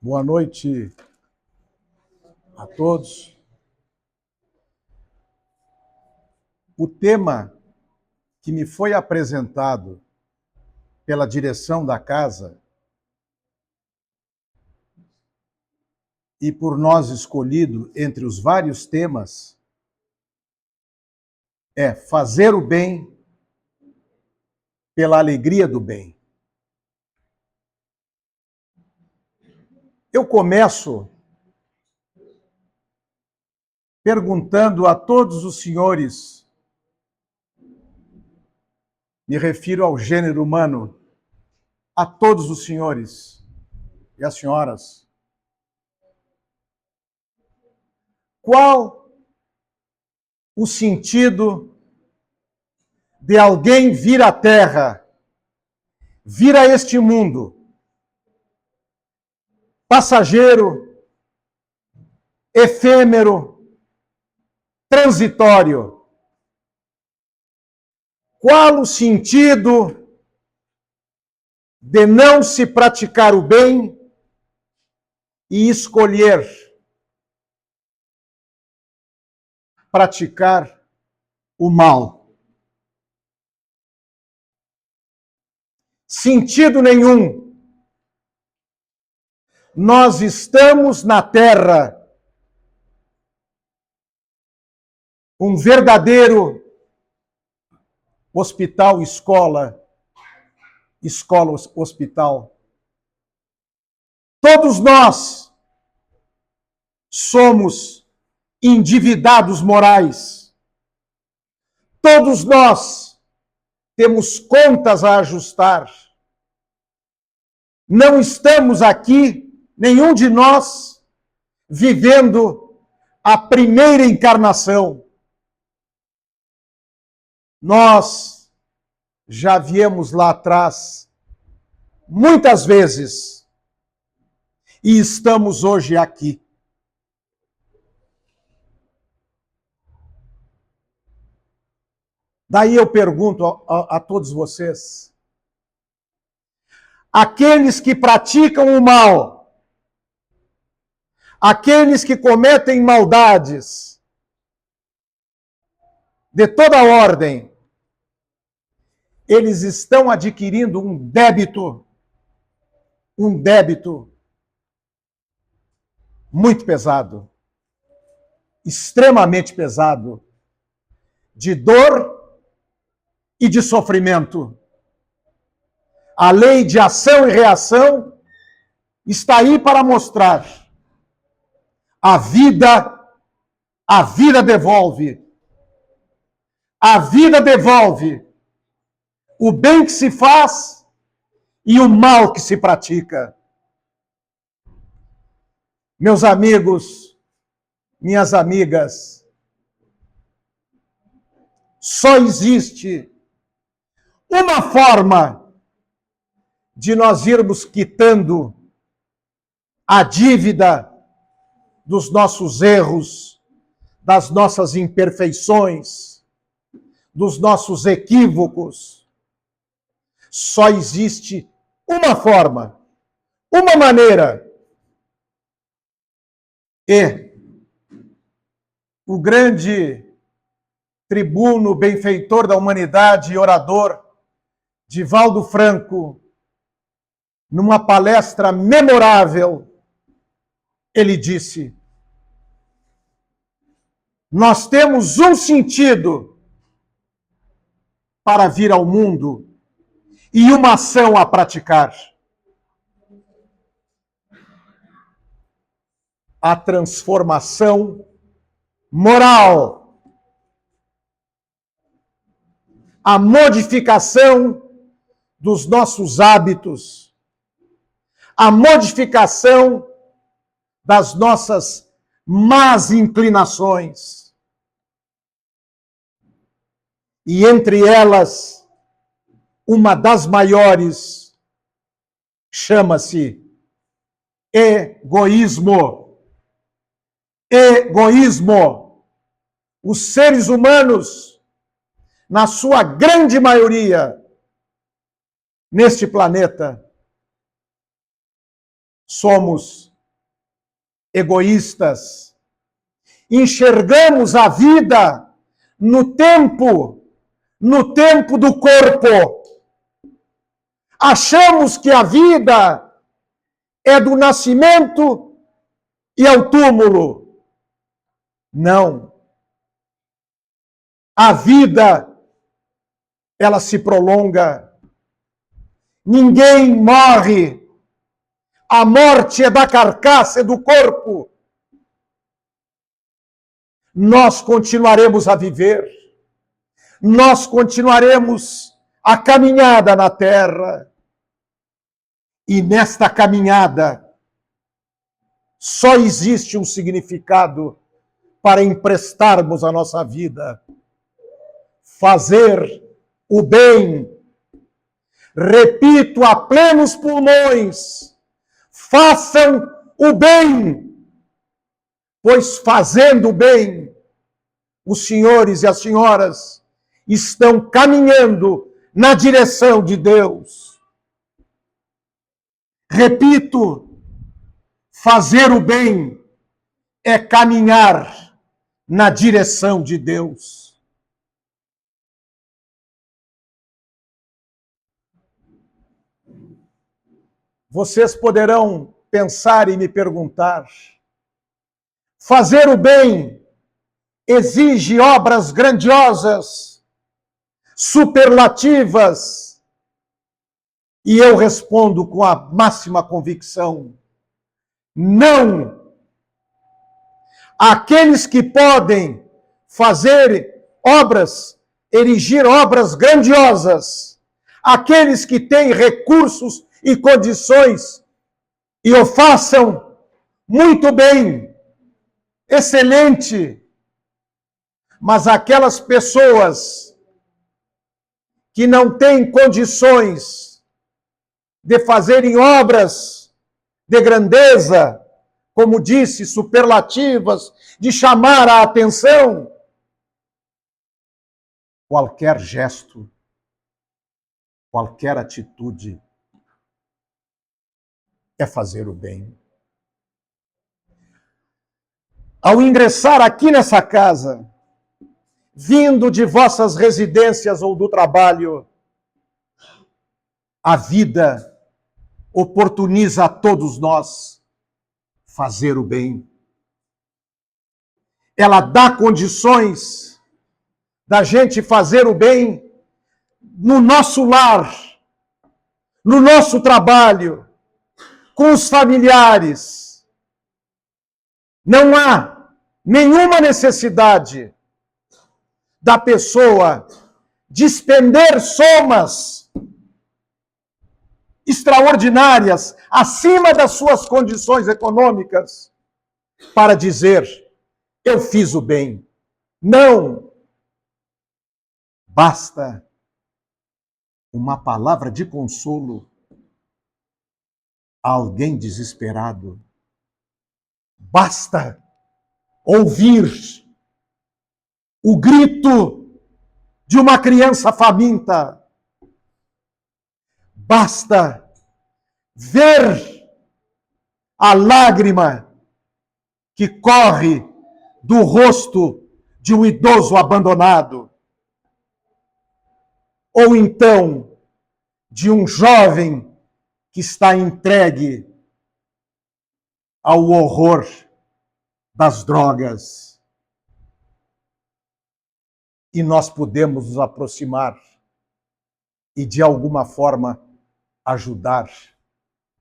Boa noite a todos. O tema que me foi apresentado pela direção da casa e por nós escolhido entre os vários temas é fazer o bem pela alegria do bem. Eu começo perguntando a todos os senhores, me refiro ao gênero humano, a todos os senhores e as senhoras, qual o sentido de alguém vir à Terra, vir a este mundo, passageiro, efêmero, transitório? Qual o sentido de não se praticar o bem e escolher praticar o mal? Sentido nenhum. Nós estamos na Terra, um verdadeiro hospital, escola, hospital. Todos nós somos endividados morais. Todos nós temos contas a ajustar. Não estamos aqui, nenhum de nós, vivendo a primeira encarnação. Nós já viemos lá atrás, muitas vezes, e estamos hoje aqui. Daí eu pergunto a todos vocês, aqueles que praticam o mal, aqueles que cometem maldades de toda ordem, eles estão adquirindo um débito muito pesado, extremamente pesado, de dor e de sofrimento. A lei de ação e reação está aí para mostrar. A vida devolve. A vida devolve o bem que se faz e o mal que se pratica. Meus amigos, minhas amigas, só existe uma forma de nós irmos quitando a dívida dos nossos erros, das nossas imperfeições, dos nossos equívocos. Só existe uma forma, uma maneira. E o grande tribuno, benfeitor da humanidade e orador, Divaldo Franco, numa palestra memorável, ele disse: nós temos um sentido para vir ao mundo e uma ação a praticar. A transformação moral, a modificação dos nossos hábitos, a modificação das nossas más inclinações. E entre elas, uma das maiores chama-se egoísmo. Egoísmo. Os seres humanos, na sua grande maioria, neste planeta, somos egoístas. Enxergamos a vida no tempo do corpo. Achamos que a vida é do nascimento e ao túmulo. Não. A vida, ela se prolonga. Ninguém morre. A morte é da carcaça, é do corpo. Nós continuaremos a viver. Nós continuaremos a caminhada na terra. E nesta caminhada, só existe um significado para emprestarmos a nossa vida. Fazer o bem. Repito a plenos pulmões, façam o bem, pois fazendo o bem, os senhores e as senhoras estão caminhando na direção de Deus. Repito, fazer o bem é caminhar na direção de Deus. Vocês poderão pensar e me perguntar: fazer o bem exige obras grandiosas, superlativas? E eu respondo com a máxima convicção: não. Aqueles que podem fazer obras, erigir obras grandiosas, aqueles que têm recursos e condições, e o façam muito bem, excelente. Mas aquelas pessoas que não têm condições de fazerem obras de grandeza, como disse, superlativas, de chamar a atenção, qualquer gesto, qualquer atitude é fazer o bem. Ao ingressar aqui nessa casa, vindo de vossas residências ou do trabalho, a vida oportuniza a todos nós fazer o bem. Ela dá condições da gente fazer o bem no nosso lar, no nosso trabalho, com os familiares. Não há nenhuma necessidade da pessoa despender somas extraordinárias acima das suas condições econômicas para dizer: eu fiz o bem. Não. Basta uma palavra de consolo a alguém desesperado. Basta ouvir o grito de uma criança faminta. Basta ver a lágrima que corre do rosto de um idoso abandonado. Ou então de um jovem que está entregue ao horror das drogas. E nós podemos nos aproximar e, de alguma forma, ajudar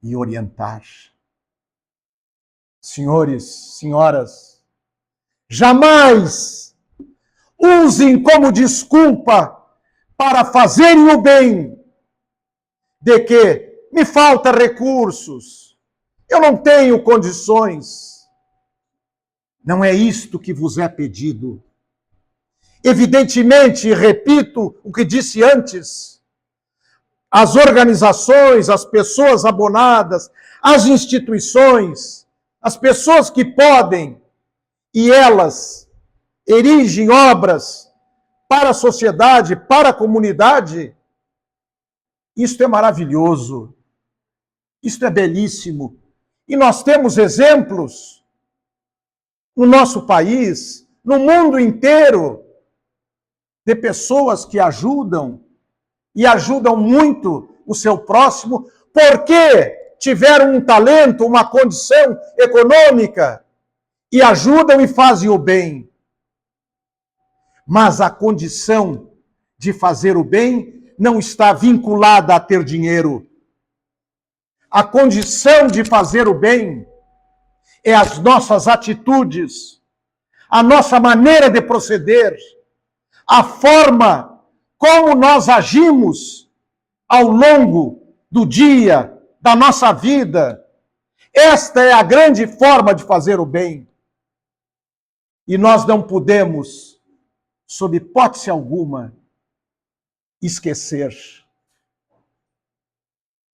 e orientar. Senhores, senhoras, jamais usem como desculpa para fazerem o bem de que me falta recursos, eu não tenho condições. Não é isto que vos é pedido. Evidentemente, repito o que disse antes, as organizações, as pessoas abonadas, as instituições, as pessoas que podem, e elas erigem obras para a sociedade, para a comunidade, isto é maravilhoso, isto é belíssimo. E nós temos exemplos no nosso país, no mundo inteiro, de pessoas que ajudam e ajudam muito o seu próximo, porque tiveram um talento, uma condição econômica e ajudam e fazem o bem. Mas a condição de fazer o bem não está vinculada a ter dinheiro. A condição de fazer o bem é as nossas atitudes, a nossa maneira de proceder, a forma como nós agimos ao longo do dia, da nossa vida. Esta é a grande forma de fazer o bem. E nós não podemos, sob hipótese alguma, esquecer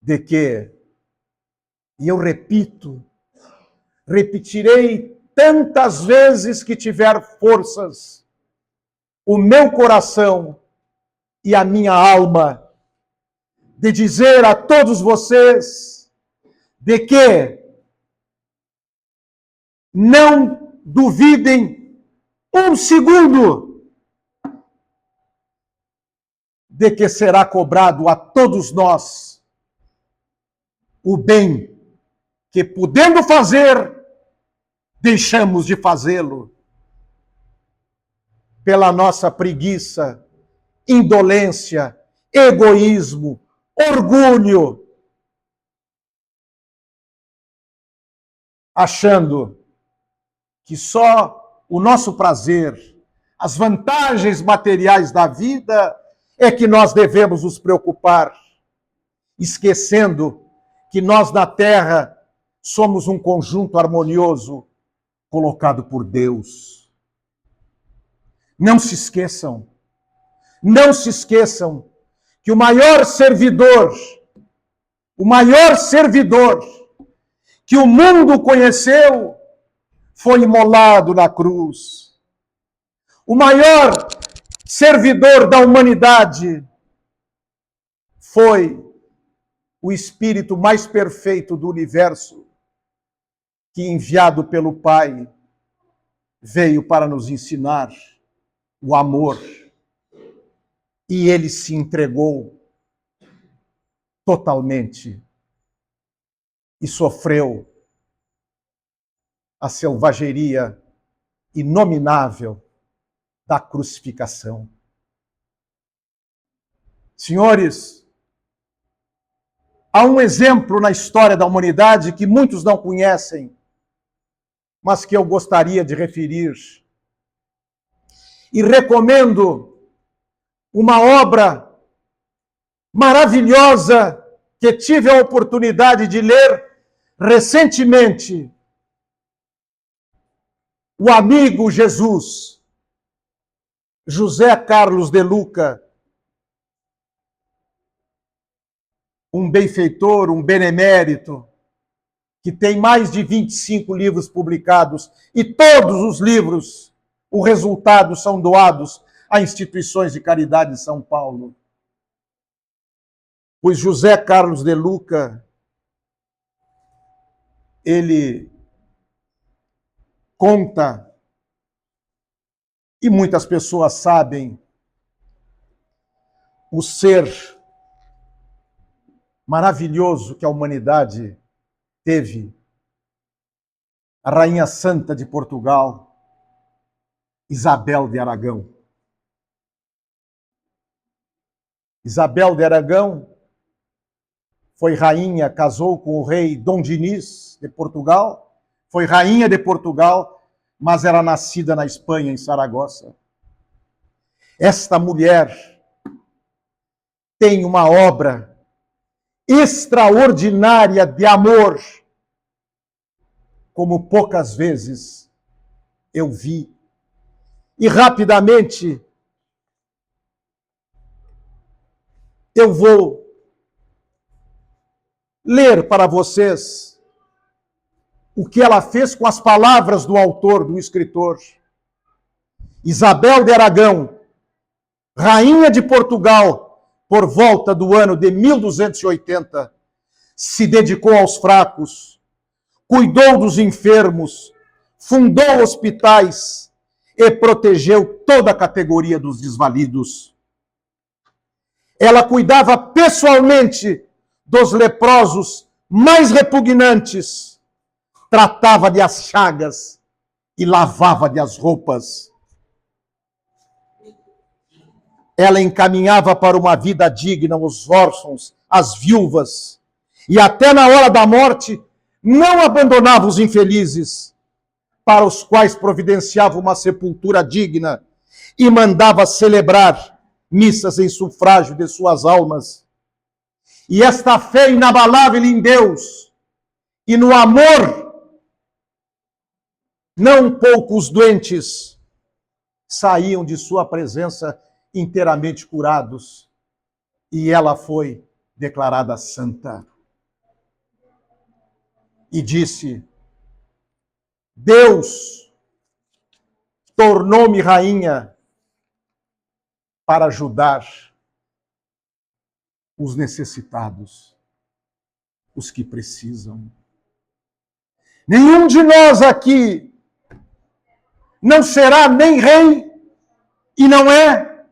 de que, e eu repetirei tantas vezes que tiver forças, o meu coração e a minha alma, de dizer a todos vocês de que não duvidem um segundo de que será cobrado a todos nós o bem que, podendo fazer, deixamos de fazê-lo pela nossa preguiça, indolência, egoísmo, orgulho, achando que só o nosso prazer, as vantagens materiais da vida é que nós devemos nos preocupar, esquecendo que nós na Terra somos um conjunto harmonioso colocado por Deus. Não se esqueçam que o maior servidor que o mundo conheceu foi imolado na cruz. O maior servidor da humanidade foi o Espírito mais perfeito do universo, que, enviado pelo Pai, veio para nos ensinar o amor. E ele se entregou totalmente e sofreu a selvageria inominável da crucificação. Senhores, há um exemplo na história da humanidade que muitos não conhecem, mas que eu gostaria de referir. E recomendo uma obra maravilhosa que tive a oportunidade de ler recentemente. O amigo Jesus, José Carlos de Luca, um benfeitor, um benemérito, que tem mais de 25 livros publicados, e todos os livros, o resultado são doados a instituições de caridade de São Paulo. Pois José Carlos de Luca, ele conta, e muitas pessoas sabem, o ser maravilhoso que a humanidade teve. A Rainha Santa de Portugal, Isabel de Aragão. Isabel de Aragão foi rainha, casou com o rei Dom Dinis de Portugal, foi rainha de Portugal, mas era nascida na Espanha, em Saragossa. Esta mulher tem uma obra extraordinária de amor, como poucas vezes eu vi. E rapidamente eu vou ler para vocês o que ela fez com as palavras do autor, do escritor. Isabel de Aragão, rainha de Portugal, por volta do ano de 1280, se dedicou aos fracos, cuidou dos enfermos, fundou hospitais e protegeu toda a categoria dos desvalidos. Ela cuidava pessoalmente dos leprosos mais repugnantes, tratava-lhe as chagas e lavava-lhe as roupas. Ela encaminhava para uma vida digna os órfãos, as viúvas, e até na hora da morte não abandonava os infelizes, para os quais providenciava uma sepultura digna e mandava celebrar missas em sufrágio de suas almas. E esta fé inabalável em Deus e no amor, não poucos doentes saíam de sua presença inteiramente curados, e ela foi declarada santa. E disse: Deus tornou-me rainha para ajudar os necessitados, os que precisam. Nenhum de nós aqui não será nem rei, e não é,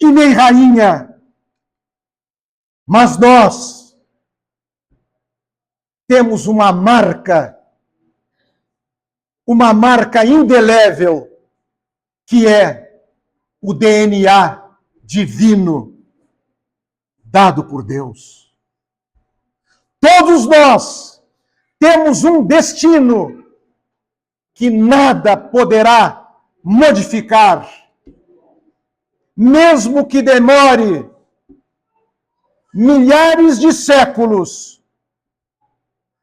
e nem rainha. Mas nós temos uma marca indelével, que é o DNA divino dado por Deus. Todos nós temos um destino que nada poderá modificar, mesmo que demore milhares de séculos.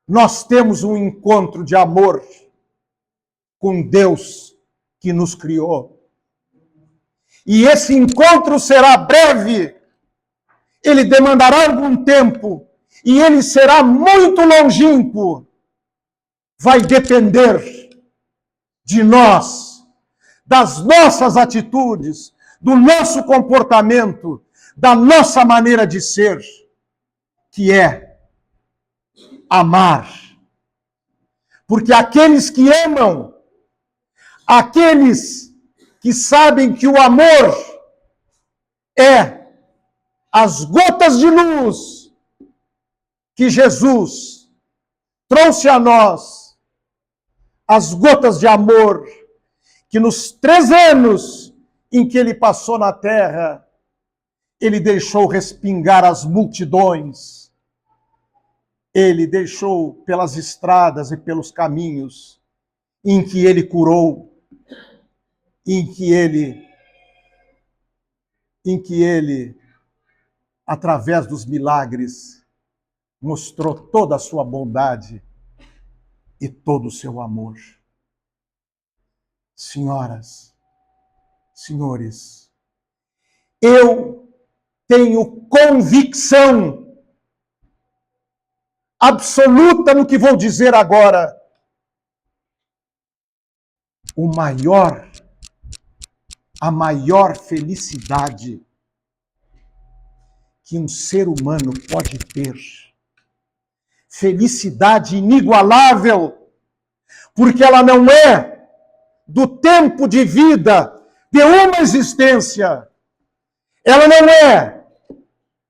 Nós temos um encontro de amor com Deus que nos criou. E esse encontro será breve, ele demandará algum tempo, e ele será muito longínquo. Vai depender de nós, das nossas atitudes, do nosso comportamento, da nossa maneira de ser, que é amar. Porque aqueles que amam, aqueles que sabem que o amor é as gotas de luz que Jesus trouxe a nós, as gotas de amor que nos 3 anos em que ele passou na terra, ele deixou respingar as multidões, ele deixou pelas estradas e pelos caminhos em que ele curou, em que ele, através dos milagres, mostrou toda a sua bondade e todo o seu amor. Senhoras, senhores, eu tenho convicção absoluta no que vou dizer agora. A maior felicidade que um ser humano pode ter, felicidade inigualável, porque ela não é do tempo de vida de uma existência, ela não é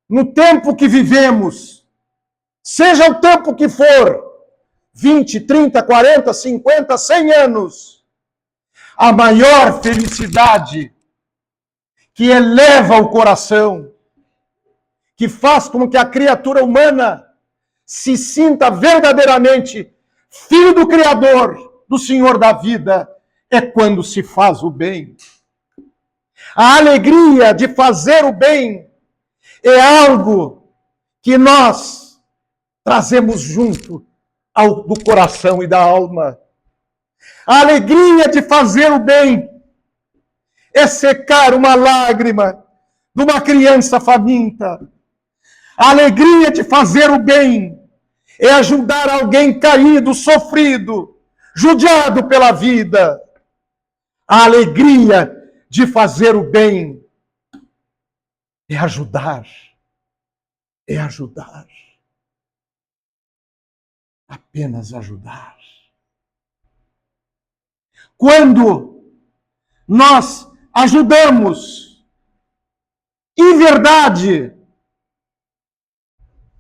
no tempo que vivemos, seja o tempo que for, 20, 30, 40, 50, 100 anos, a maior felicidade que eleva o coração, que faz com que a criatura humana se sinta verdadeiramente filho do Criador, do Senhor da vida, é quando se faz o bem. A alegria de fazer o bem é algo que nós trazemos junto do coração e da alma. A alegria de fazer o bem é secar uma lágrima de uma criança faminta. A alegria de fazer o bem é ajudar alguém caído, sofrido, judiado pela vida. A alegria de fazer o bem é ajudar. É ajudar. Apenas ajudar. quando nós ajudamos. Em verdade,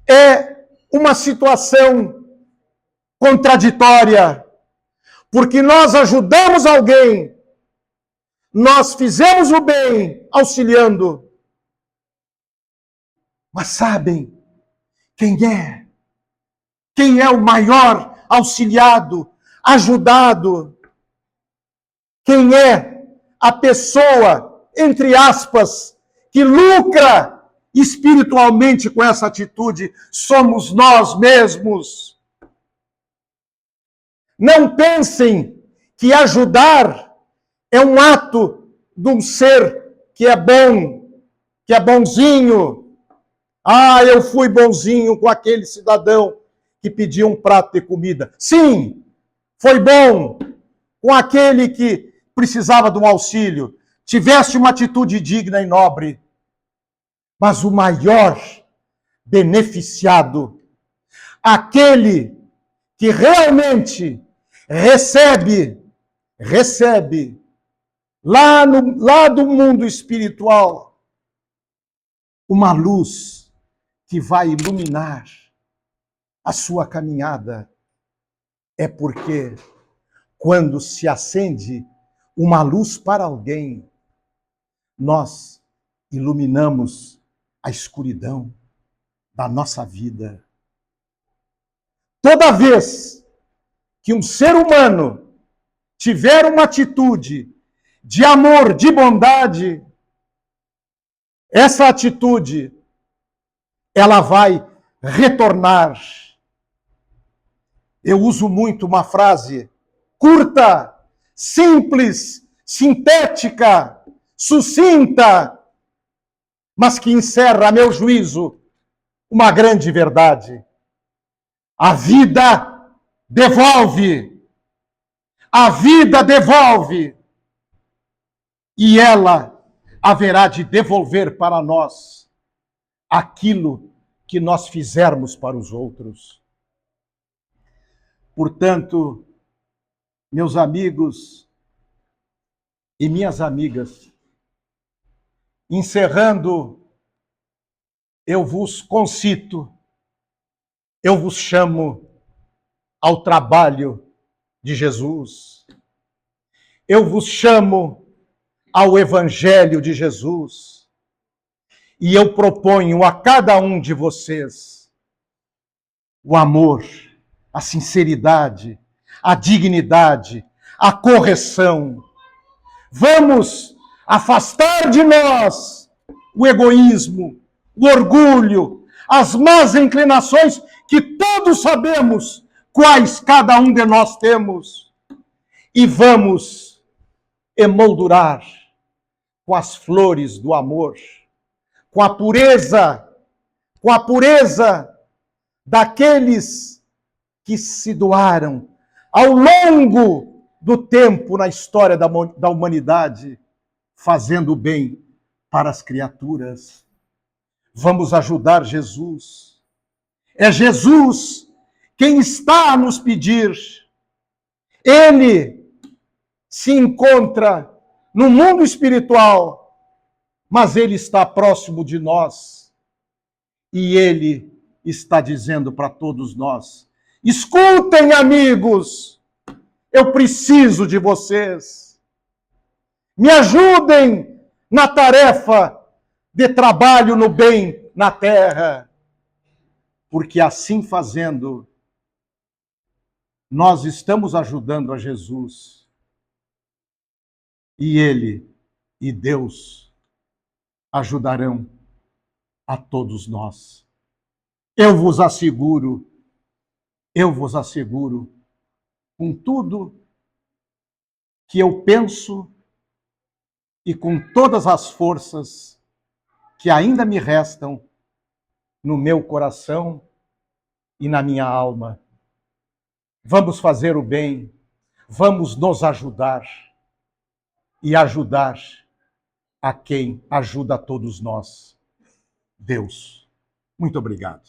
é uma situação contraditória, porque nós ajudamos alguém, nós fizemos o bem auxiliando, mas sabem quem é? Quem é o maior auxiliado, ajudado? Quem é a pessoa, entre aspas, que lucra espiritualmente com essa atitude? Somos nós mesmos. Não pensem que ajudar é um ato de um ser que é bom, que é bonzinho. Ah, eu fui bonzinho com aquele cidadão que pediu um prato de comida. Sim, foi bom com aquele que precisava de um auxílio. Tiveste uma atitude digna e nobre. Mas o maior beneficiado, aquele que realmente recebe lá do mundo espiritual uma luz que vai iluminar a sua caminhada, é porque quando se acende uma luz para alguém, nós iluminamos a escuridão da nossa vida. Toda vez que um ser humano tiver uma atitude de amor, de bondade, essa atitude, ela vai retornar. Eu uso muito uma frase curta, simples, sintética, sucinta, mas que encerra, a meu juízo, uma grande verdade. A vida devolve. A vida devolve. E ela haverá de devolver para nós aquilo que nós fizermos para os outros. Portanto, meus amigos e minhas amigas, encerrando, eu vos concito, eu vos chamo ao trabalho de Jesus. Eu vos chamo ao Evangelho de Jesus. E eu proponho a cada um de vocês o amor, a sinceridade, a dignidade, a correção. Vamos afastar de nós o egoísmo, o orgulho, as más inclinações que todos sabemos quais cada um de nós temos. E vamos emoldurar com as flores do amor, com a pureza daqueles que se doaram ao longo do tempo na história da humanidade, fazendo o bem para as criaturas. Vamos ajudar Jesus. É Jesus quem está a nos pedir. Ele se encontra no mundo espiritual, mas ele está próximo de nós. E ele está dizendo para todos nós: escutem, amigos, eu preciso de vocês. Me ajudem na tarefa de trabalho no bem na terra. Porque assim fazendo, nós estamos ajudando a Jesus. E Ele e Deus ajudarão a todos nós. Eu vos asseguro, com tudo que eu penso e com todas as forças que ainda me restam no meu coração e na minha alma. Vamos fazer o bem, vamos nos ajudar e ajudar a quem ajuda a todos nós. Deus, muito obrigado.